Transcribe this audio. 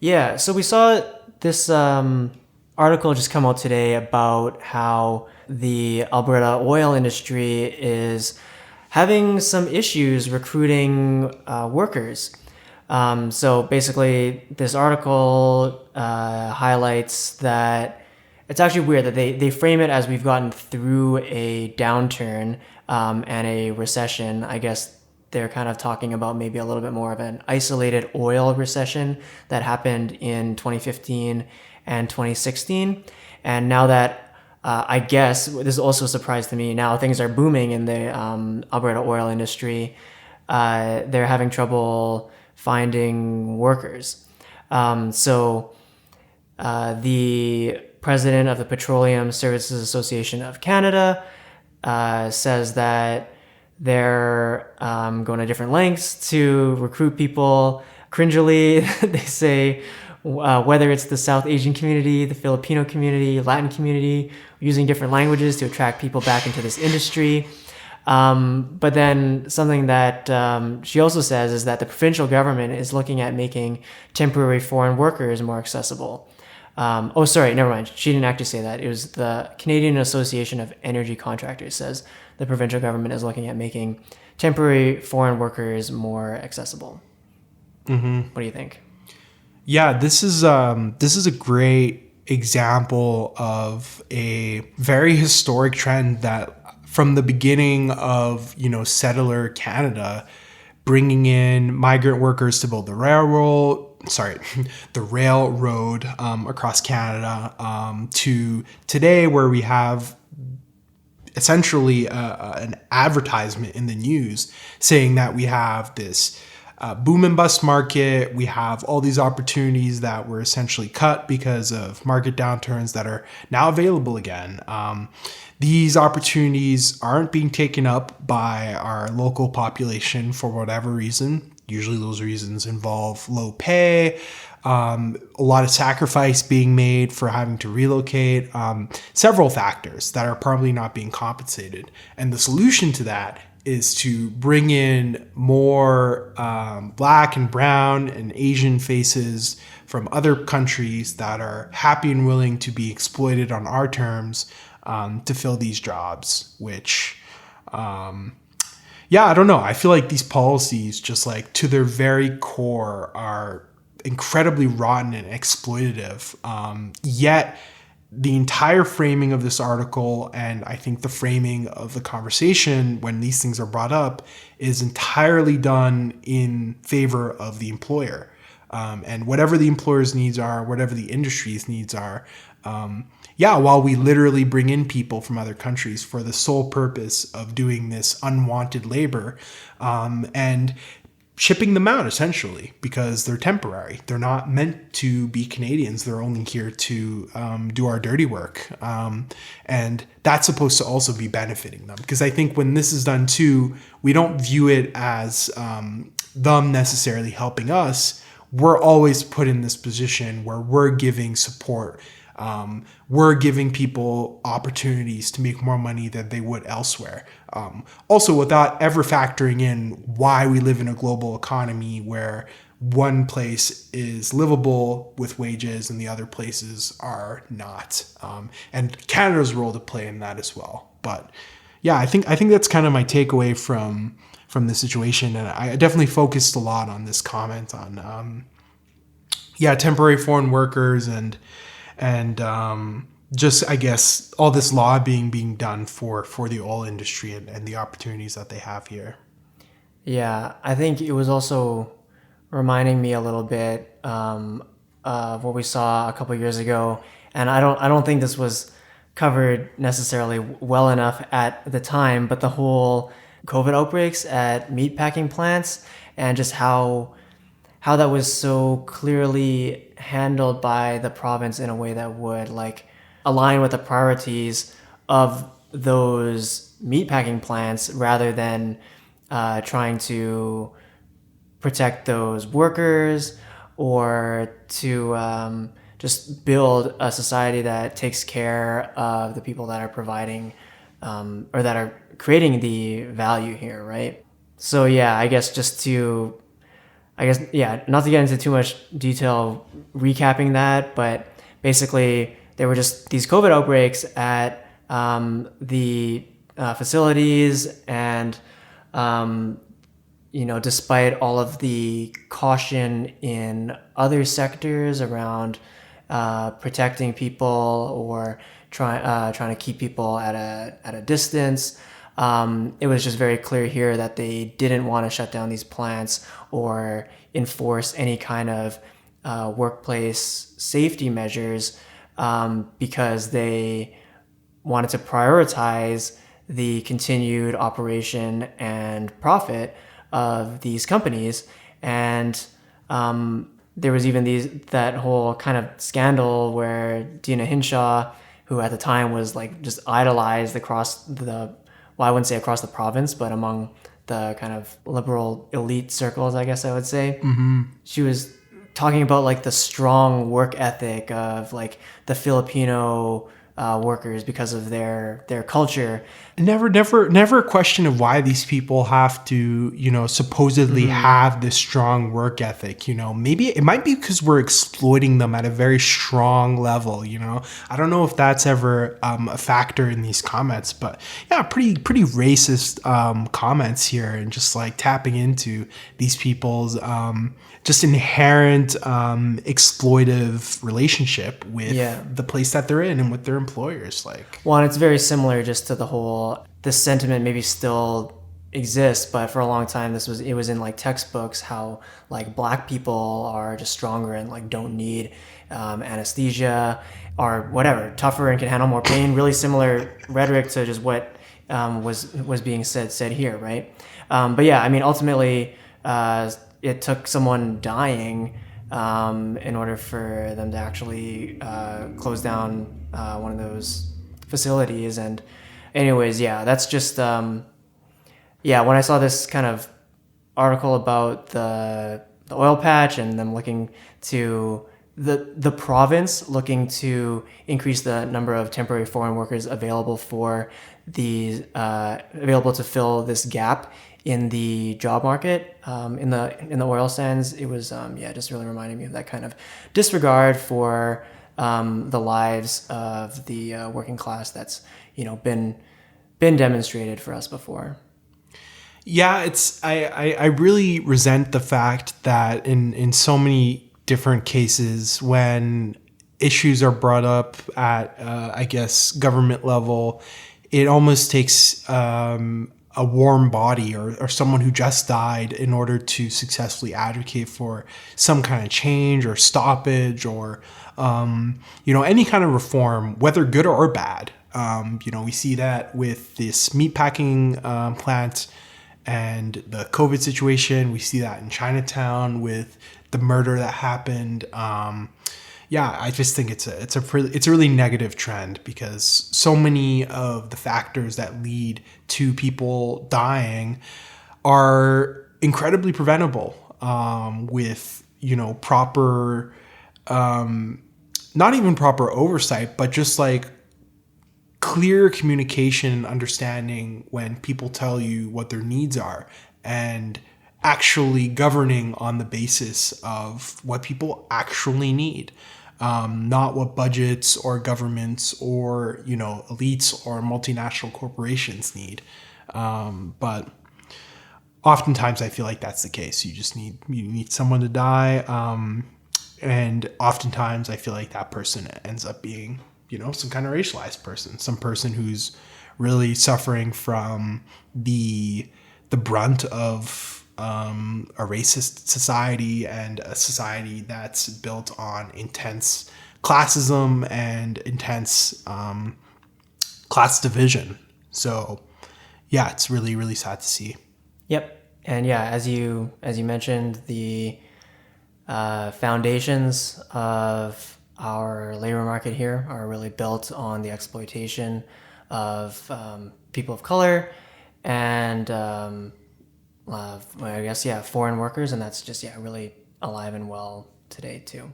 Yeah, so we saw this article just come out today about how the Alberta oil industry is having some issues recruiting workers. So basically, this article highlights that it's actually weird that they frame it as we've gotten through a downturn and a recession. I guess they're kind of talking about maybe a little bit more of an isolated oil recession that happened in 2015 and 2016. And now that I guess this is also a surprise to me. Now things are booming in the Alberta oil industry. They're having trouble finding workers. The president of the Petroleum Services Association of Canada says that they're going to different lengths to recruit people. Cringily, they say whether it's the South Asian community, the Filipino community, Latin community, using different languages to attract people back into this industry. But then something that she also says is that the provincial government is looking at making temporary foreign workers more accessible. Never mind. She didn't actually say that. It was the Canadian Association of Energy Contractors says the provincial government is looking at making temporary foreign workers more accessible. Mm-hmm. What do you think? Yeah, this is a great example of a very historic trend that from the beginning of, settler Canada, bringing in migrant workers to build the railroad across Canada to today, where we have essentially an advertisement in the news saying that we have this boom and bust market. We have all these opportunities that were essentially cut because of market downturns that are now available again. These opportunities aren't being taken up by our local population for whatever reason. Usually those reasons involve low pay, a lot of sacrifice being made for having to relocate, several factors that are probably not being compensated. And the solution to that is to bring in more black and brown and Asian faces from other countries that are happy and willing to be exploited on our terms to fill these jobs, which, I don't know. I feel like these policies, just like to their very core, are incredibly rotten and exploitative. Yet the entire framing of this article, and I think the framing of the conversation when these things are brought up, is entirely done in favor of the employer. And whatever the employer's needs are, whatever the industry's needs are, while we literally bring in people from other countries for the sole purpose of doing this unwanted labor and shipping them out, essentially, because they're temporary. They're not meant to be Canadians. They're only here to do our dirty work. And that's supposed to also be benefiting them. Because I think when this is done too, we don't view it as them necessarily helping us. We're always put in this position where we're giving support. We're giving people opportunities to make more money than they would elsewhere. Also, without ever factoring in why we live in a global economy where one place is livable with wages and the other places are not. And Canada's role to play in that as well. But yeah, I think that's kind of my takeaway from the situation. And I definitely focused a lot on this comment on temporary foreign workers and just, I guess, all this lobbying being done for the oil industry and the opportunities that they have here. Yeah, I think it was also reminding me a little bit of what we saw a couple of years ago, and I don't think this was covered necessarily well enough at the time, but the whole COVID outbreaks at meatpacking plants and just how that was so clearly handled by the province in a way that would like align with the priorities of those meatpacking plants rather than trying to protect those workers or to just build a society that takes care of the people that are providing or that are creating the value here, right? So yeah, I guess just to I guess, yeah, not to get into too much detail recapping that, but basically there were just these COVID outbreaks at the facilities, and despite all of the caution in other sectors around protecting people or trying to keep people at a distance, it was just very clear here that they didn't want to shut down these plants or enforce any kind of workplace safety measures, because they wanted to prioritize the continued operation and profit of these companies. And there was even that whole kind of scandal where Dina Hinshaw, who at the time was like just idolized across well, I wouldn't say across the province, but among the kind of liberal elite circles, I guess I would say. Mm-hmm. She was talking about like the strong work ethic of like the Filipino workers because of their culture. Never a question of why these people have to, supposedly have this strong work ethic. Maybe it might be because we're exploiting them at a very strong level. I don't know if that's ever a factor in these comments, but yeah, pretty racist comments here, and just like tapping into these people's just inherent exploitive relationship with the place that they're in and with their employers. Well, and it's very similar just to this sentiment maybe still exists, but for a long time it was in like textbooks how like black people are just stronger and like don't need anesthesia or whatever, tougher and can handle more pain. Really similar rhetoric to just what was being said here, right? But yeah, I mean, ultimately it took someone dying in order for them to actually close down one of those facilities. And anyways, yeah, that's just when I saw this kind of article about the oil patch and them looking to the province looking to increase the number of temporary foreign workers available available to fill this gap in the job market in the oil sands, it was just really reminding me of that kind of disregard for the lives of the working class that's been demonstrated for us before. Yeah, I really resent the fact that in so many different cases when issues are brought up at I guess government level, it almost takes a warm body or someone who just died in order to successfully advocate for some kind of change or stoppage or any kind of reform, whether good or bad. We see that with this meatpacking plant and the COVID situation. We see that in Chinatown with the murder that happened. I just think it's a really negative trend, because so many of the factors that lead to people dying are incredibly preventable with proper, not even proper oversight, but just like clear communication and understanding when people tell you what their needs are, and actually governing on the basis of what people actually need. Not what budgets or governments or elites or multinational corporations need, but oftentimes I feel like that's the case. You need someone to die, and oftentimes I feel like that person ends up being some kind of racialized person, some person who's really suffering from the brunt of a racist society and a society that's built on intense classism and intense class division. So yeah, it's really, really sad to see. Yep. And yeah, as you mentioned, the foundations of our labor market here are really built on the exploitation of people of color and I guess, foreign workers, and that's just, really alive and well today too.